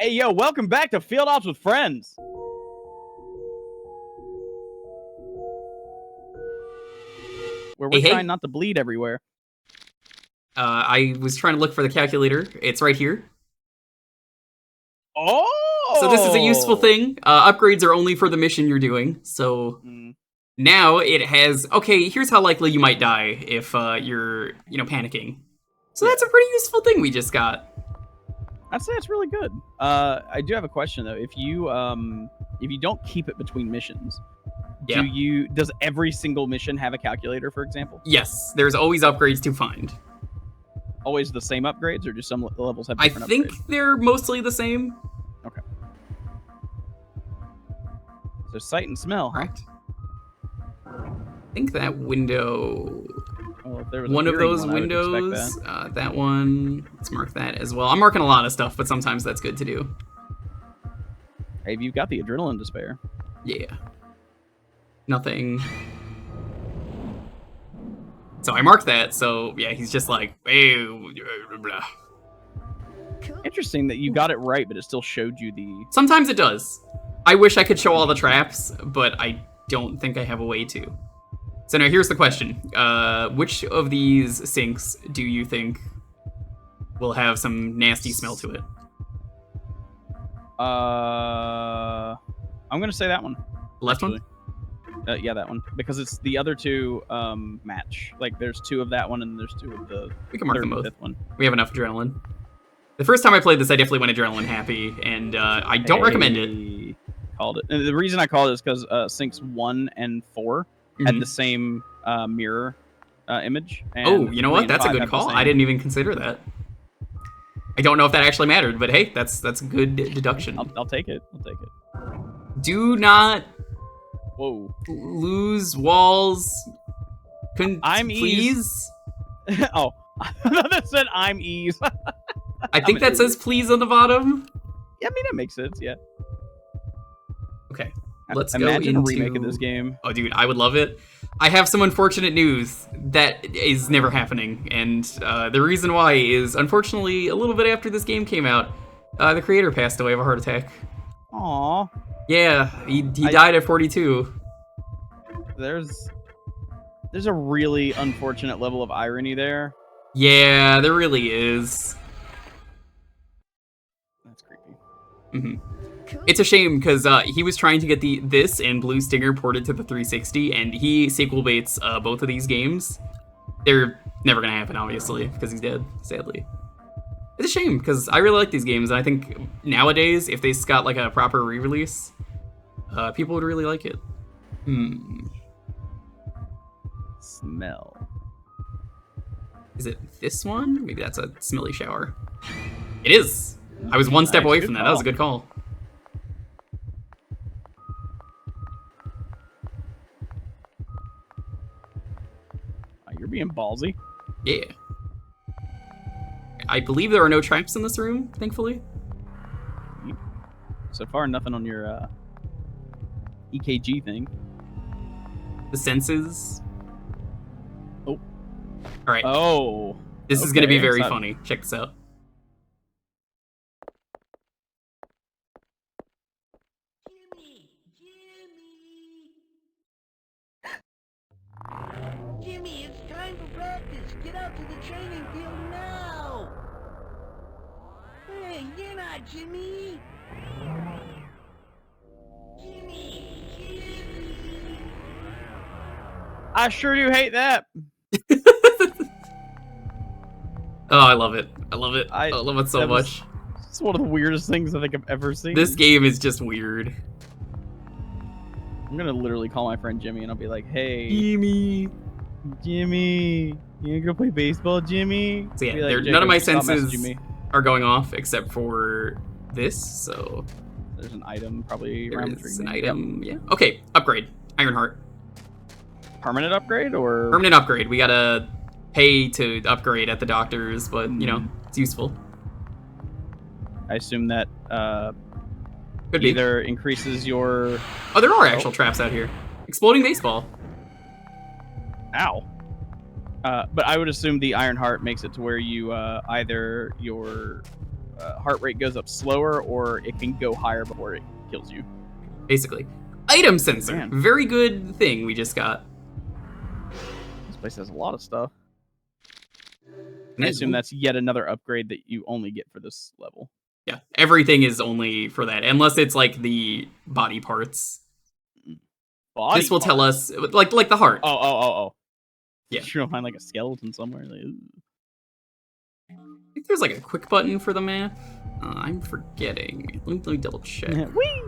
Hey, yo, welcome back to Field Ops with Friends. Where we're Hey, trying hey. not to bleed everywhere. I was trying to look for the calculator. It's right here. So this is a useful Oh! thing. Upgrades are only for the mission you're doing. So now it has... Okay, here's how likely you might die if you're, panicking. So that's a pretty useful thing we just got. I'd say it's really good. I do have a question, though. If you don't keep it between missions, Yeah. does every single mission have a calculator, for example? Yes, there's always upgrades to find. Always the same upgrades, or do some levels have I different think upgrades? they're mostly the same. Okay. So sight and smell, huh? Correct. I think that window... Well, if there was one of those one, windows, that one, let's mark that as well. I'm marking a lot of stuff, but sometimes that's good to do. Hey, you've got the adrenaline to spare. Yeah. Nothing. So I marked that, so yeah, he's just like, hey, blah. Interesting that you got it right, but it still showed you the... Sometimes it does. I wish I could show all the traps, but I don't think I have a way to. So now here's the question. Which of these sinks do you think will have some nasty smell to it? I'm gonna say that one. Left one? Yeah, that one. Because it's the other two match. Like, there's two of that one, and there's two of the We can mark them both. fifth one. We have enough adrenaline. The first time I played this, I definitely went adrenaline happy, and I don't recommend it. Called it. And the reason I called it is because sinks 1 and 4 had the same mirror image. And oh, you know what? 3 and That's a 5 good have the call. same. I didn't even consider that. I don't know if that actually mattered, but hey, that's a good deduction. I'll take it. I'll take it. Do not Whoa. lose walls. I'm please. Oh, that said I'm ease. I think that says please on the bottom. Yeah, I mean that makes sense. Yeah. Okay, let's imagine go a remake of this game. Oh, dude, I would love it. I have some unfortunate news that is never happening, and the reason why is, unfortunately, a little bit after this game came out, the creator passed away of a heart attack. Aww. Yeah, he died at 42. There's a really unfortunate level of irony there. Yeah, there really is. That's creepy. It's a shame because he was trying to get this and Blue Stinger ported to the 360, and he sequel baits both of these games. They're never gonna happen, obviously, because he's dead, sadly. It's a shame because I really like these games, and I think nowadays, if they got like a proper re-release, people would really like it. Smell. Is it this one? Maybe that's a smelly shower. It is. I was one step away from that. That was a good call. You're being ballsy. Yeah. I believe there are no traps in this room, thankfully. So far, nothing on your EKG thing. The senses. Oh. All right. Oh. This is going to be very funny. Check this out. Jimmy, it's time for practice. Get out to the training field now. Hey, you're not Jimmy. Jimmy. I sure do hate that. Oh, I love it. I love it. I love it so much. It's one of the weirdest things I think I've ever seen. This game is just weird. I'm gonna literally call my friend Jimmy and I'll be like, hey, Jimmy, you gonna go play baseball, Jimmy? So yeah, like, none of my senses are going off except for this, so... There's an item probably around the tree. There's an item, yeah. Okay, upgrade. Ironheart. Permanent upgrade, or...? Permanent upgrade. We gotta pay to upgrade at the doctor's, but, you know, it's useful. I assume that, Could either increases your... Oh, there are actual traps out here. Exploding baseball. Ow. But I would assume the Ironheart makes it to where you, either your heart rate goes up slower, or it can go higher before it kills you. Basically. Item sensor. Man. Very good thing we just got. This place has a lot of stuff. And I assume that's yet another upgrade that you only get for this level. Yeah, everything is only for that, unless it's like the body parts. This will tell us, like the heart. Oh. Yeah. Sure, you'll find like a skeleton somewhere. Like, I think there's like a quick button for the map. I'm forgetting. Let me double check. Whee!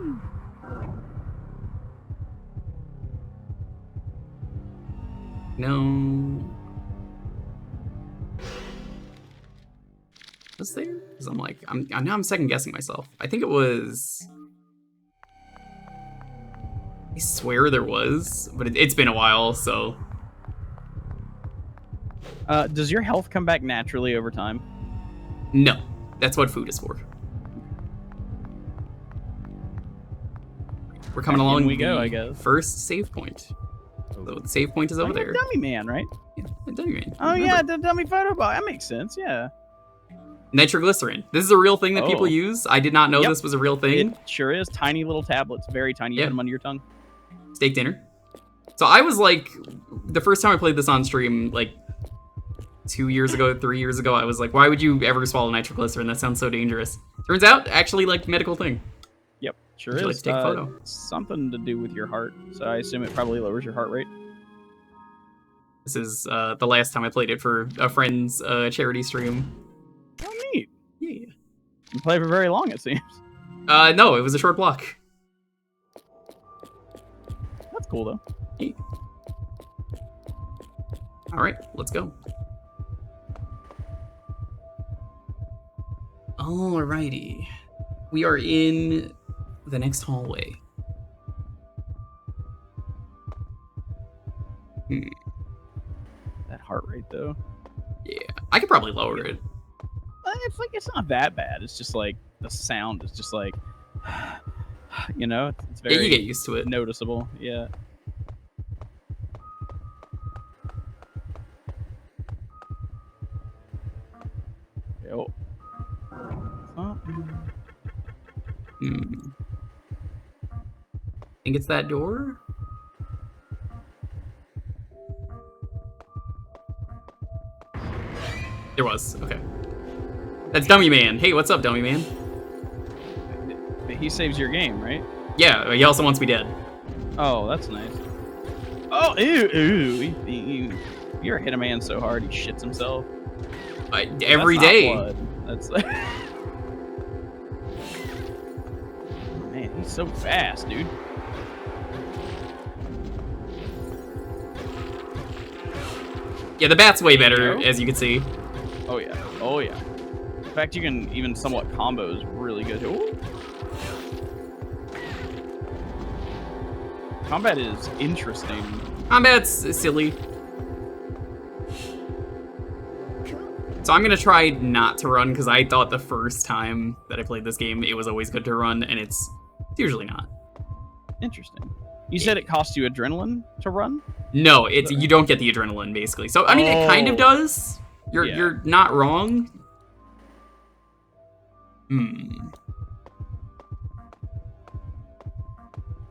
No. Was there? Because I'm like, now I'm second guessing myself. I think it was. I swear there was, but it's been a while, so. Does your health come back naturally over time? No, that's what food is for. We're coming along. We go, I guess. First save point. So the save point is over there. Dummy man, right? Yeah, the dummy man. Oh yeah, the dummy photo bot. That makes sense. Yeah. Nitroglycerin. This is a real thing that people use. I did not know this was a real thing. It sure is. Tiny little tablets, very tiny. You put them under your tongue. Steak dinner. So I was like, the first time I played this on stream, like 2 years ago, 3 years ago, I was like, why would you ever swallow nitroglycerin? That sounds so dangerous. Turns out, actually, like, medical thing. Yep, sure Would you is. like to take a photo? Something to do with your heart. So I assume it probably lowers your heart rate. This is the last time I played it for a friend's charity stream. Oh, neat. Yeah. You play for very long, it seems. No, it was a short block. That's cool, though. Yeah. All right, let's go. Alrighty. We are in the next hallway. That heart rate, though. Yeah, I could probably lower it. It's like, it's not that bad. It's just like, the sound is just like, you know, it's very Yeah, you get used to it. noticeable. Yeah. Yo. Think it's that door? There was. Okay. That's Dummy Man. Hey, what's up, Dummy Man? He saves your game, right? Yeah, he also wants me dead. Oh, that's nice. Oh, ew. You're hit a man so hard he shits himself. Every That's not day. blood. That's like... Man, he's so fast, dude. Yeah, the bat's way better, as you can see. Oh yeah. Oh yeah. In fact, you can even somewhat combos really good. Ooh. Combat is interesting. Combat's silly. So I'm gonna try not to run, because I thought the first time that I played this game, it was always good to run, and it's usually not. Interesting. You said it costs you adrenaline to run? No, you don't get the adrenaline, basically. So, I mean, it kind of does. You're not wrong.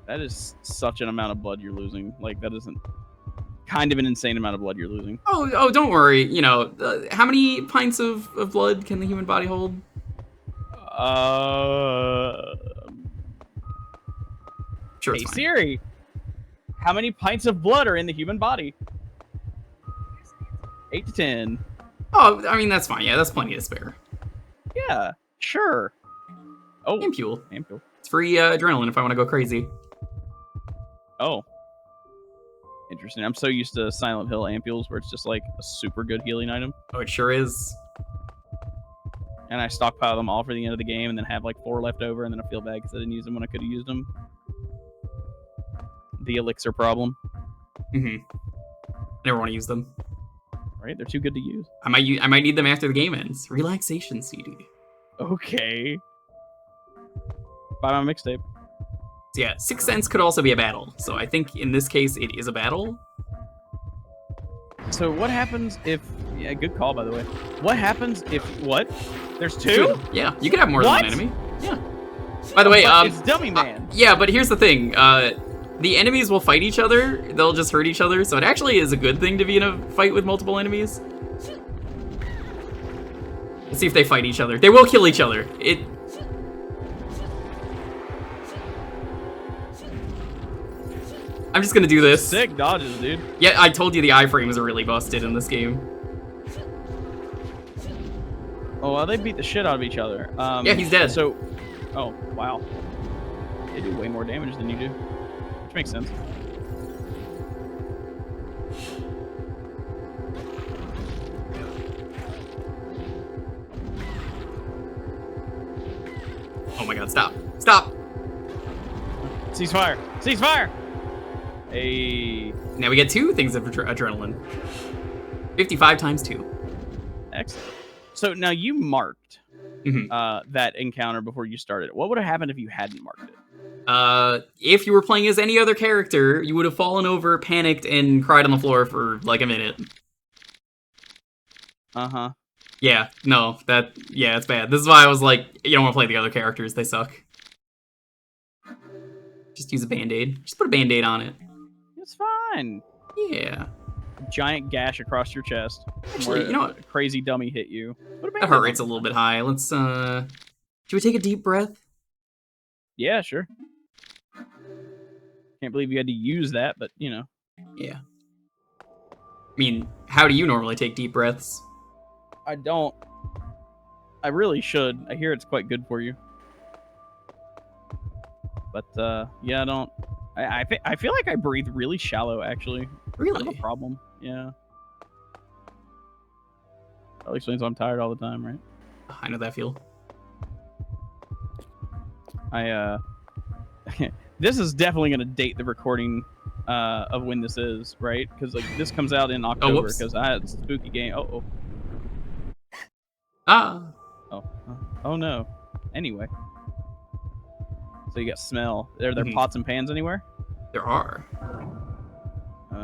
That is such an amount of blood you're losing. Like, that isn't kind of an insane amount of blood you're losing. Oh, don't worry. You know, how many pints of blood can the human body hold? Sure, hey, Siri, how many pints of blood are in the human body? 8 to 10. Oh, I mean, that's fine. Yeah, that's plenty to spare. Yeah, sure. Oh, Ampule. Ampule. It's free adrenaline if I want to go crazy. Oh. Interesting. I'm so used to Silent Hill ampules where it's just like a super good healing item. Oh, it sure is. And I stockpile them all for the end of the game and then have like 4 left over, and then I feel bad because I didn't use them when I could have used them. The elixir problem. Never want to use them. Right? They're too good to use. I might need them after the game ends. Relaxation CD. Okay. Buy my mixtape. So yeah, 6 cents could also be a battle. So I think in this case it is a battle. So what happens if... Yeah, good call, by the way. What happens if... What? There's two? Yeah, you can have more than What? one enemy. Yeah. By the way, But it's Dummy Man. yeah, but here's the thing. The enemies will fight each other. They'll just hurt each other. So it actually is a good thing to be in a fight with multiple enemies. Let's see if they fight each other. They will kill each other. I'm just gonna do this. Sick dodges, dude. Yeah, I told you the iframes are really busted in this game. Oh, well, they beat the shit out of each other. Yeah, he's dead. So, oh, wow. They do way more damage than you do. Which makes sense. Oh my god, stop. Stop! Ceasefire! Ceasefire! Hey. Now we get 2 things of adrenaline. 55 times 2. Excellent. So now you marked that encounter before you started. What would have happened if you hadn't marked it? If you were playing as any other character, you would have fallen over, panicked, and cried on the floor for like a minute. Uh-huh. Yeah, no, yeah, it's bad. This is why I was like, you don't want to play the other characters, they suck. Just use a band-aid. Just put a band-aid on it. It's fine. Yeah. Giant gash across your chest. Actually, you know what? A crazy dummy hit you. That heart rate's a little bit high. Let's, should we take a deep breath? Yeah, sure. Can't believe you had to use that, but, you know. Yeah. I mean, how do you normally take deep breaths? I don't. I really should. I hear it's quite good for you. But, yeah, I don't. I feel like I breathe really shallow, actually. Really? I have a problem. Yeah. Probably explains why I'm tired all the time, right? I know that feel. This is definitely going to date the recording of when this is, right? Because, like, this comes out in October because I had a spooky game. Oh. Ah. Oh, no. Anyway. So you got smell. Are there pots and pans anywhere? There are.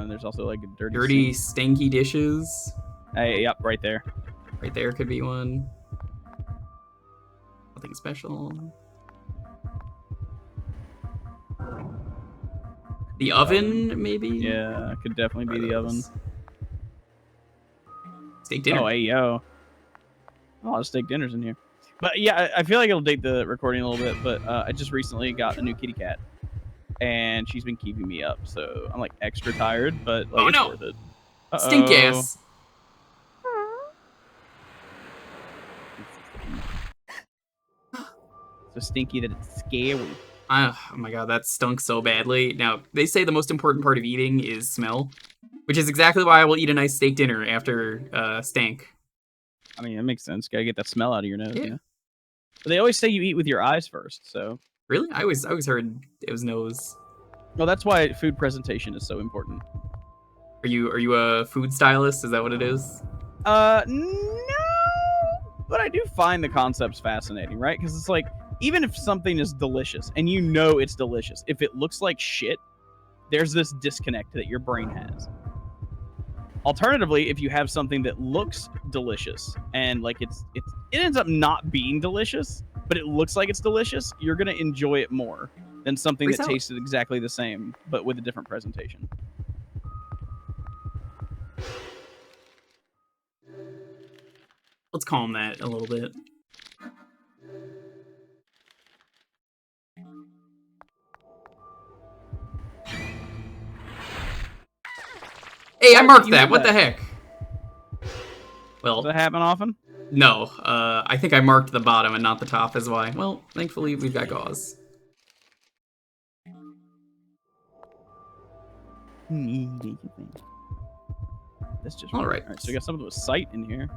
There's also like a dirty stinky dishes. Hey, yep, right there. Right there could be one. Nothing special. The oven, maybe? Yeah, it could definitely be the oven. Steak dinner. Oh, hey, yo. A lot of steak dinners in here. But yeah, I feel like it'll date the recording a little bit, but I just recently got a new kitty cat. And she's been keeping me up, so I'm like extra tired, but like, it's worth it. Stink ass. So stinky that it's scary. Oh my god, that stunk so badly. Now, they say the most important part of eating is smell, which is exactly why I will eat a nice steak dinner after stank. I mean, it makes sense. Gotta get that smell out of your nose. Yeah. You know? But they always say you eat with your eyes first, so. Really? I always heard it was nose. Well, that's why food presentation is so important. Are you a food stylist? Is that what it is? No. But I do find the concepts fascinating, right? Because it's like, even if something is delicious, and you know it's delicious, if it looks like shit, there's this disconnect that your brain has. Alternatively, if you have something that looks delicious, and like it ends up not being delicious, but it looks like it's delicious, you're going to enjoy it more than something that tasted exactly the same, but with a different presentation. Let's calm that a little bit. Hey, I marked that. What the heck? Well, does that happen often? No. I think I marked the bottom and not the top is why. Well, thankfully we've got gauze. That's just all right. All right, so we got something with sight in here.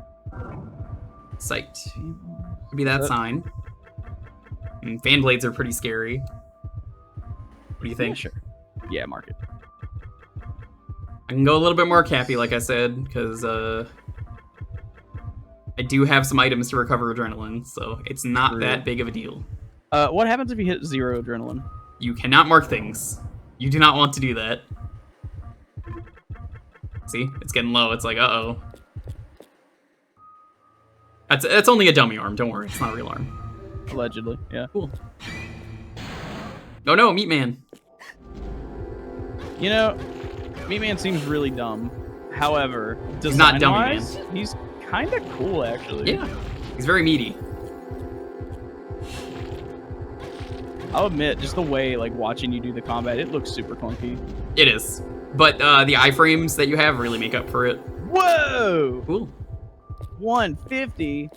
Sight. Could be that sign. Fan blades are pretty scary. What do you think? Yeah, sure. Yeah, mark it. I can go a little bit more cappy, like I said, because I do have some items to recover adrenaline, so it's not that big of a deal. What happens if you hit 0 adrenaline? You cannot mark things. You do not want to do that. See? It's getting low. It's like, uh-oh. That's only a dummy arm. Don't worry, it's not a real arm. Allegedly, yeah. Cool. Oh no, Meat Man. You know, Meat Man seems really dumb. However, He's not dummy design-wise, he's kind of cool, actually. Yeah, he's very meaty. I'll admit, just the way, like, watching you do the combat, it looks super clunky. It is. But the iframes that you have really make up for it. Whoa! Cool. 150?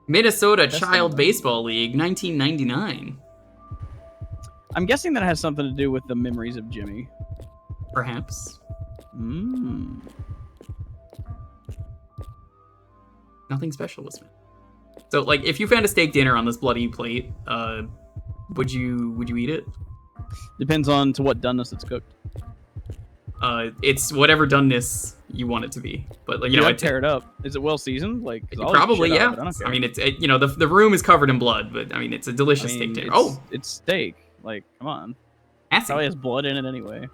Minnesota That's Child the- Baseball League, 1999. I'm guessing that has something to do with the memories of Jimmy. Perhaps. Mmm. Nothing special was meant. So, like, if you found a steak dinner on this bloody plate, would you eat it? Depends on to what doneness it's cooked. It's whatever doneness you want it to be. But, like, you know, I'd tear it up. Is it well seasoned? Like, 'cause I'll eat probably, shit out yeah. of it, I don't care. I mean, it's you know, the room is covered in blood, but I mean, it's a delicious steak dinner. Oh, it's steak. Like, come on. Hassy. Probably has blood in it anyway.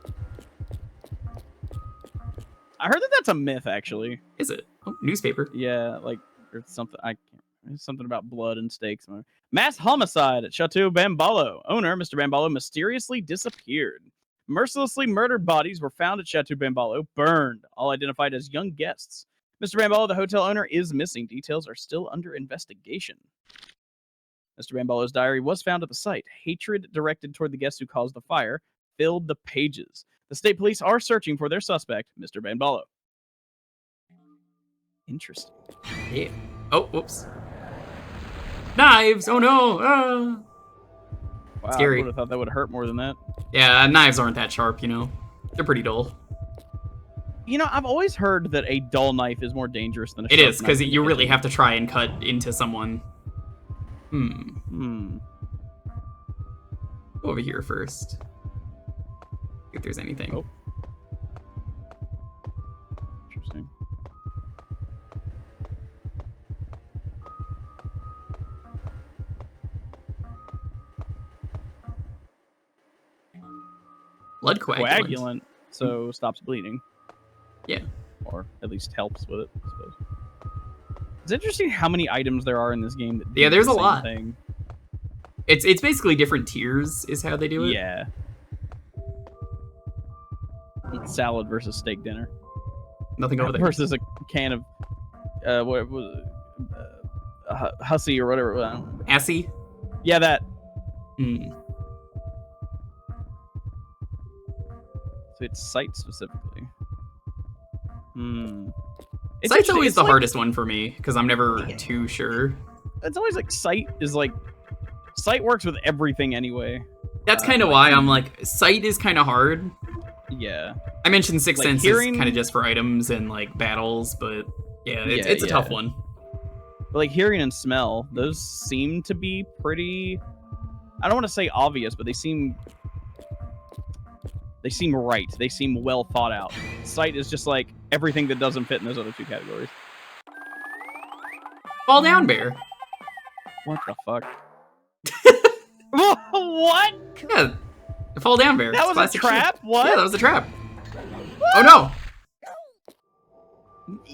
I heard that that's a myth, actually. Is it? Oh, newspaper. Yeah, like, or something. I can't. There's something about blood and steaks. Mass homicide at Chateau Bamballo. Owner, Mr. Bamballo, mysteriously disappeared. Mercilessly murdered bodies were found at Chateau Bamballo, burned, all identified as young guests. Mr. Bamballo, the hotel owner, is missing. Details are still under investigation. Mr. Bamballo's diary was found at the site. Hatred directed toward the guests who caused the fire filled the pages. The state police are searching for their suspect, Mr. Bamballo. Interesting. Yeah. Oh, whoops. Knives! Oh no! Ah. Wow, Scary. I would have thought that would hurt more than that. Yeah, knives aren't that sharp, you know. They're pretty dull. You know, I've always heard that a dull knife is more dangerous than a It sharp is, because knife. you really have to try and cut into someone. Hmm. Go over here first. See if there's anything. Oh. Interesting. Blood coagulant. Coagulant, so stops bleeding. Yeah. Or at least helps with it, I suppose. It's interesting how many items there are in this game. That do Yeah, there's the a same lot. Thing. It's basically different tiers is how they do it. Yeah. Salad versus steak dinner. Nothing over there. Versus a can of what was it? Hussy or whatever. Hassy. Yeah, that. Hmm. So it's site specifically. Sight's It's interesting. always It's the like- hardest one for me because I'm never too sure. It's always like sight is like sight works with everything anyway. That's kind of why I'm like, sight is kind of hard. Yeah. I mentioned Sixth Like Sense hearing- is kind of just for items and like battles, but yeah, it's a tough one. But like hearing and smell, those seem to be pretty. I don't want to say obvious, but they seem right. They seem well thought out. Sight is just like everything that doesn't fit in those other two categories. Fall down, bear. What the fuck? What? Yeah, fall down, bear. That It's was a classic shit. trap? What? Yeah, that was a trap. Oh no!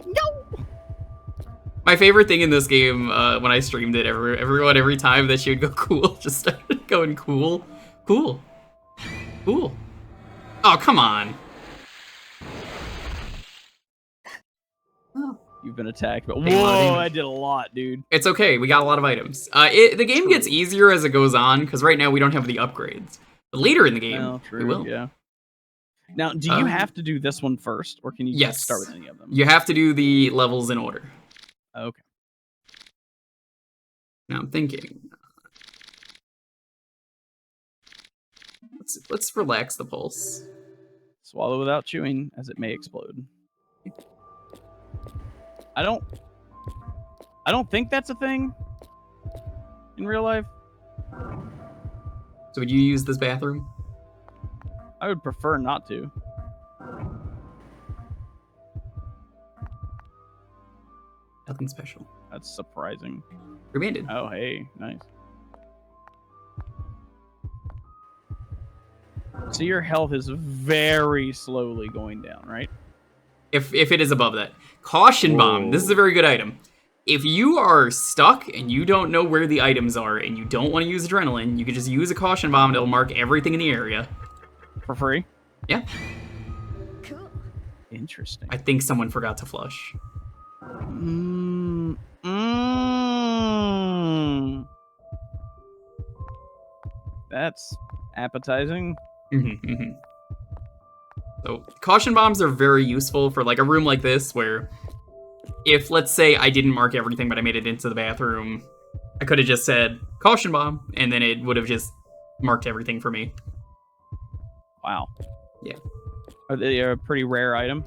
No. My favorite thing in this game, when I streamed it, every time that she would go cool, just started going cool. Cool. Cool. Oh, come on. You've been attacked, but Take a lot of whoa, damage. I did a lot, dude. It's okay, we got a lot of items. The game gets easier as it goes on, because right now we don't have the upgrades. But later in the game, Well, we will. Yeah. Now, do you have to do this one first, or can you Yes. just start with any of them? You have to do the levels in order. Okay. Now I'm thinking. Let's relax the pulse. Swallow without chewing, as it may explode. I don't think that's a thing in real life. So would you use this bathroom? I would prefer not to. Nothing special. That's surprising. Remanded. Oh, hey, nice. So your health is very slowly going down, right? If it is above that. Caution bomb. This is a very good item. If you are stuck and you don't know where the items are and you don't want to use adrenaline, you can just use a caution bomb and it'll mark everything in the area. For free? Yeah. Cool. Interesting. I think someone forgot to flush. That's appetizing. So caution bombs are very useful for like a room like this where if, let's say, I didn't mark everything but I made it into the bathroom, I could have just said caution bomb and then it would have just marked everything for me. Wow. Yeah. Are they a pretty rare item?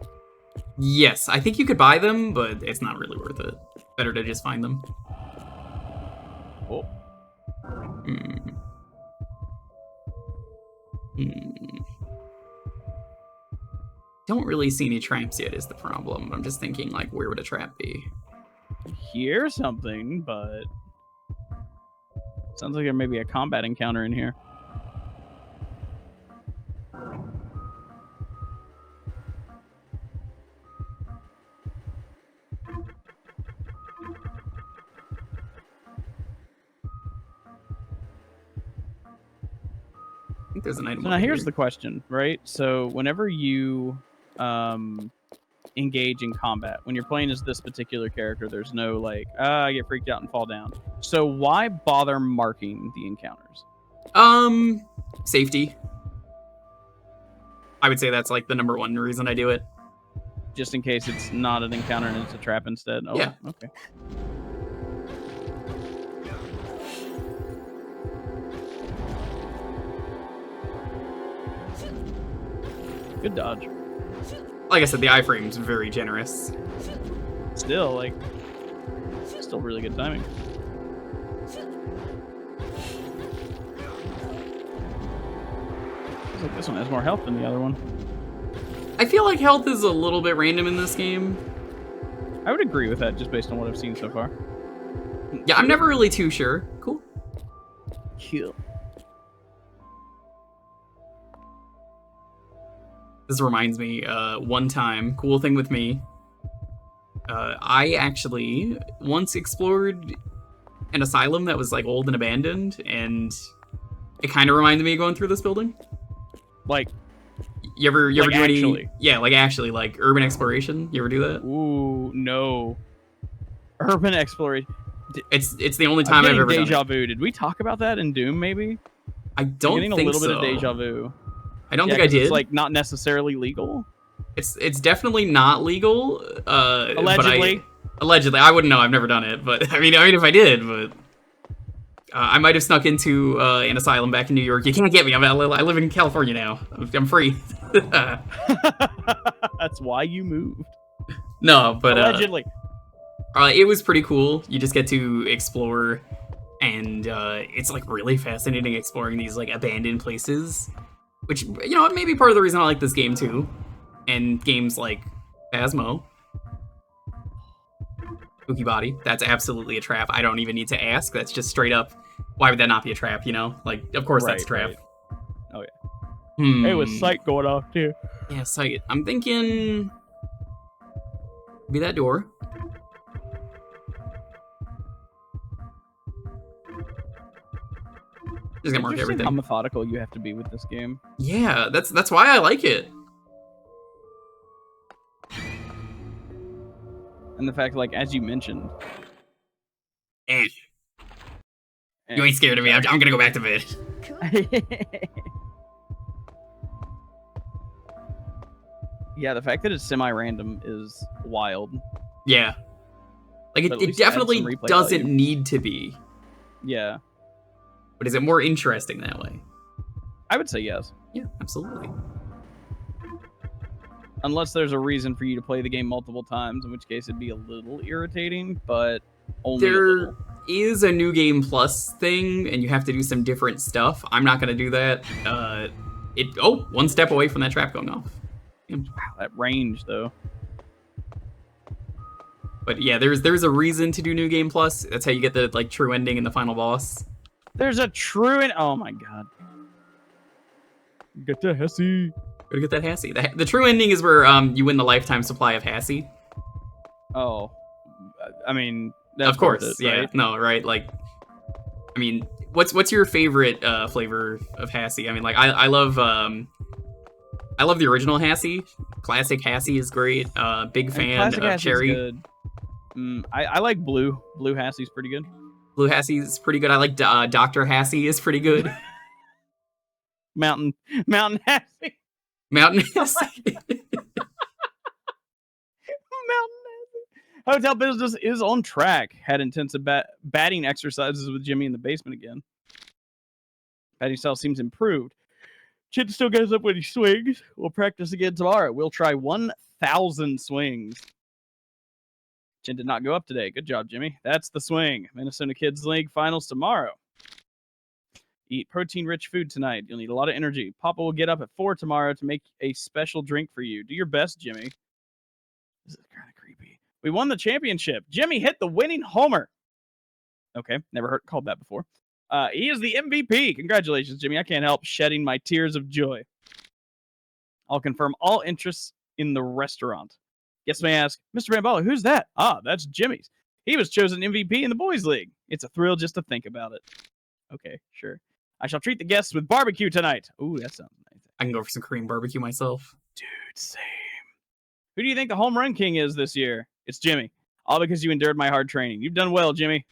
Yes, I think you could buy them, but it's not really worth it. Better to just find them. Cool. Don't really see any traps yet is the problem. I'm just thinking, like, where would a trap be? Hear something, but sounds like there may be a combat encounter in here. I think there's an item. So now over here's here. the question, right? So whenever you engage in combat, when you're playing as this particular character, there's no like, I get freaked out and fall down. So why bother marking the encounters? Safety. I would say that's like the number one reason I do it. Just in case it's not an encounter and it's a trap instead. Oh, Yeah. Okay. Good dodge. Like I said, the iframe's very generous. Still, like, still really good timing. Feels like this one has more health than the other one. I feel like health is a little bit random in this game. I would agree with that just based on what I've seen so far. Yeah, I'm never really too sure. Cool. Cool. This reminds me, one time, cool thing with me, I actually once explored an asylum that was like old and abandoned, and it kind of reminded me of going through this building. Like, You ever do actually? any? Yeah, like actually, like urban exploration. You ever do that? ooh, no. Urban exploration. It's the only I'm time I've getting ever done deja it. vu. Did we talk about that in Doom, maybe? I don't I'm getting think a little so. bit of deja vu. I don't Yeah, think I 'cause did. It's like not necessarily legal. It's definitely not legal. Allegedly. But allegedly, I wouldn't know. I've never done it, but I mean if I did, but I might have snuck into an asylum back in New York. You can't get me. I live in California now. I'm free. That's why you moved. No, but Allegedly. it was pretty cool. You just get to explore, and it's like really fascinating exploring these like abandoned places, which may be part of the reason I like this game too, and games like Phasmo. Spooky Body. That's absolutely a trap. I don't even need to ask. That's just straight up. Why would that not be a trap? Like, of course that's a trap. Right. Oh yeah. Hey, with sight going off too. Yeah, sight. I'm thinking. Be that door. Just gonna mark Interesting everything. how methodical you have to be with this game. Yeah, that's why I like it. And the fact, like, as you mentioned, You ain't scared of me. I'm gonna go back to bed. yeah, the fact that it's semi-random is wild. Yeah. Like, But at it least it adds definitely some replay doesn't value. need to be. Yeah, But is it more interesting that way? I would say yes. Yeah, absolutely. Unless there's a reason for you to play the game multiple times, in which case it'd be a little irritating, but only a There little. is a new game plus thing, and you have to do some different stuff. I'm not gonna do that. One step away from that trap going off. Wow, that range, though. But yeah, there's a reason to do new game plus. That's how you get the like true ending and the final boss. There's a true and oh my god. Get the Hassy. Gotta get that Hassy. The true ending is where you win the lifetime supply of Hassy. Oh, I mean, That's of course, worth it, yeah. right? No, right? Like, I mean, what's your favorite flavor of Hassy? I mean, like, I love the original Hassy. Classic Hassy is great. Big And fan classic of Hassy's cherry. good. I like blue. Blue Hassy's pretty good. Blue Hassy is pretty good. I like Dr. Hassy is pretty good. Mountain Hassy. Mountain Hassy. Mountain Hassy. Hotel business is on track. Had intensive batting exercises with Jimmy in the basement again. Batting style seems improved. Chin still gets up when he swings. We'll practice again tomorrow. We'll try 1,000 swings. Chin did not go up today. Good job, Jimmy. That's the swing. Minnesota Kids League finals tomorrow. Eat protein-rich food tonight. You'll need a lot of energy. Papa will get up at 4 tomorrow to make a special drink for you. Do your best, Jimmy. This is kind of creepy. We won the championship. Jimmy hit the winning homer. Okay, never called that before. He is the MVP. Congratulations, Jimmy. I can't help shedding my tears of joy. I'll confirm all interests in the restaurant. Guests may ask, Mr. Bambala, who's that? Ah, that's Jimmy's. He was chosen MVP in the boys' league. It's a thrill just to think about it. Okay, sure. I shall treat the guests with barbecue tonight. Ooh, that sounds nice. I can go for some Korean barbecue myself. Dude, same. Who do you think the home run king is this year? It's Jimmy. All because you endured my hard training. You've done well, Jimmy.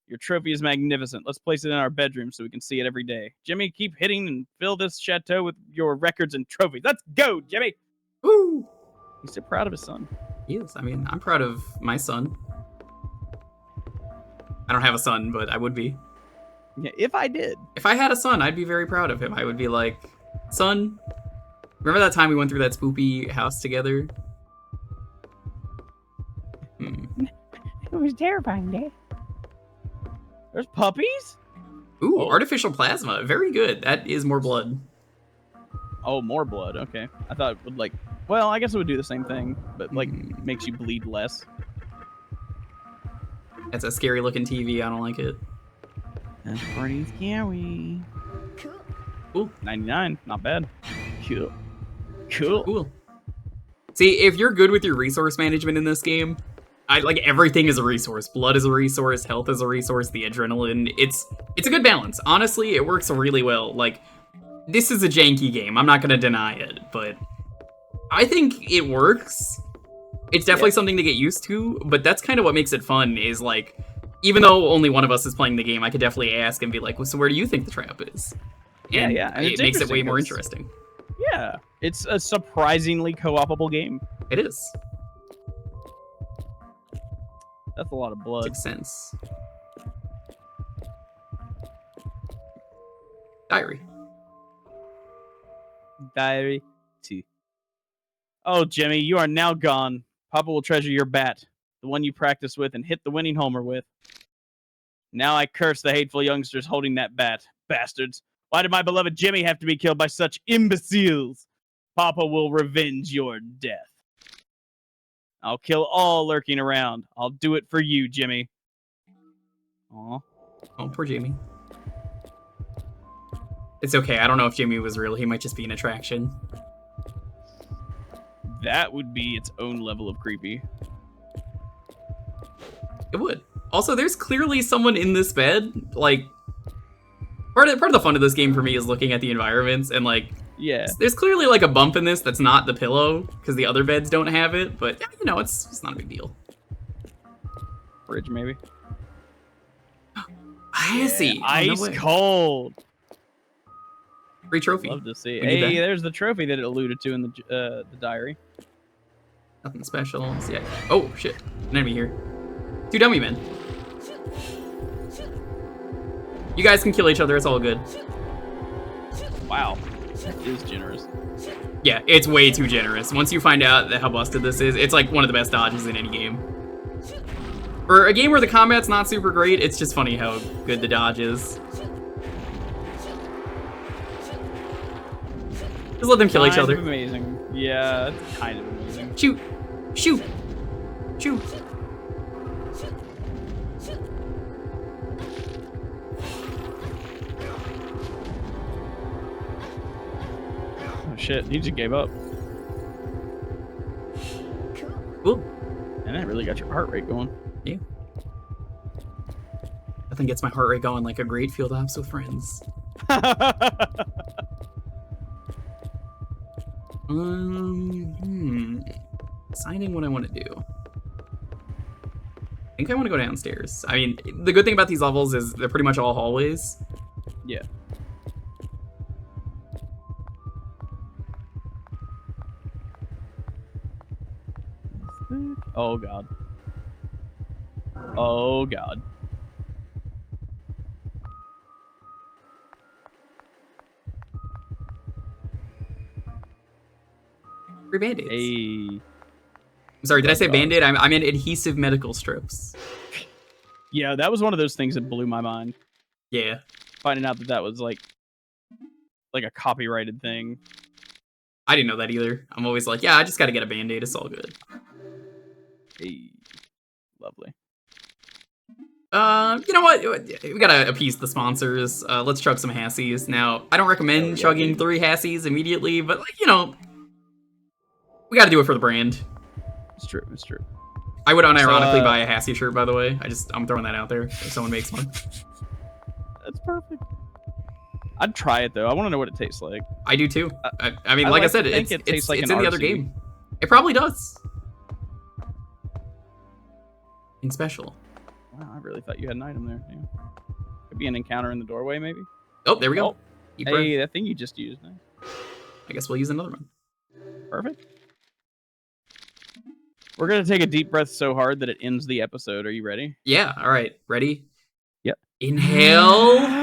Your trophy is magnificent. Let's place it in our bedroom so we can see it every day. Jimmy, keep hitting and fill this chateau with your records and trophies. Let's go, Jimmy. Woo! He's so proud of his son. He is. I mean, I'm proud of my son. I don't have a son, but I would be. Yeah, if I did. If I had a son, I'd be very proud of him. I would be like, son, remember that time we went through that spoopy house together? It was terrifying, Dad. There's puppies? Ooh, artificial plasma. Very good. That is more blood. Oh, more blood. Okay. I thought it would, like... Well, I guess it would do the same thing, but, like, makes you bleed less. That's a scary-looking TV. I don't like it. That's pretty scary. Cool. 99. Not bad. Cool. Cool. Cool. See, if you're good with your resource management in this game, like everything is a resource. Blood is a resource, health is a resource, the adrenaline. It's a good balance. Honestly, it works really well. Like, this is a janky game. I'm not gonna deny it, but I think it works. It's definitely something to get used to, but that's kind of what makes it fun, is like, even though only one of us is playing the game, I could definitely ask and be like, well, so where do you think the trap is? And yeah. And it makes it way more interesting. Yeah. It's a surprisingly co-opable game. It is. That's a lot of blood. Makes sense. Diary. Diary 2. Oh, Jimmy, you are now gone. Papa will treasure your bat, the one you practiced with and hit the winning homer with. Now I curse the hateful youngsters holding that bat. Bastards. Why did my beloved Jimmy have to be killed by such imbeciles? Papa will revenge your death. I'll kill all lurking around. I'll do it for you, Jimmy. Aw. Oh, poor Jamie. It's okay. I don't know if Jamie was real. He might just be an attraction. That would be its own level of creepy. It would. Also, there's clearly someone in this bed. Like, part of the fun of this game for me is looking at the environments and like, yeah, there's clearly like a bump in this that's not the pillow because the other beds don't have it. But you know, it's not a big deal. Fridge maybe. Hassy. Yeah, ice cold. Free trophy. Love to see. We need Hey, that. there's the trophy that it alluded to in the diary. Nothing special. So, yeah. Oh shit! An enemy here. 2 dummy men. You guys can kill each other. It's all good. Wow, that is generous. Yeah, it's way too generous. Once you find out how busted this is, it's like one of the best dodges in any game. For a game where the combat's not super great, it's just funny how good the dodge is. Just let them kill each other. Amazing. Yeah, it's kind of amazing. Shoot! Shoot! Shoot! Oh shit, he just gave up. Cool. And that really got your heart rate going. Yeah. Nothing gets my heart rate going like a great field ops with friends. Deciding what I want to do. I think I want to go downstairs. I mean, the good thing about these levels is they're pretty much all hallways. Yeah. Oh god. Oh god. Free band-aids. Hey. I'm sorry, did I say God. band-aid? I meant adhesive medical strips. Yeah, that was one of those things that blew my mind. Yeah. Finding out that that was like a copyrighted thing. I didn't know that either. I'm always like, yeah, I just gotta get a band-aid. It's all good. Hey. Lovely. You know what? We gotta appease the sponsors. Let's chug some Hassies. Now, I don't recommend chugging 3 Hassies immediately, but, like, you know, we gotta do it for the brand. It's true. It's true. I would unironically buy a Hassy shirt, by the way. I'm throwing that out there if someone makes one. That's perfect. I'd try it though. I want to know what it tastes like. I do too. I mean, like I said, it's tastes like it's an in the other RC. game. It probably does. In special. Wow, I really thought you had an item there. Yeah. Could be an encounter in the doorway, maybe. Oh, there we go. Oh, hey, that thing you just used. Nice. I guess we'll use another one. Perfect. We're gonna take a deep breath so hard that it ends the episode. Are you ready? Yeah. All right. Ready? Yep. Inhale.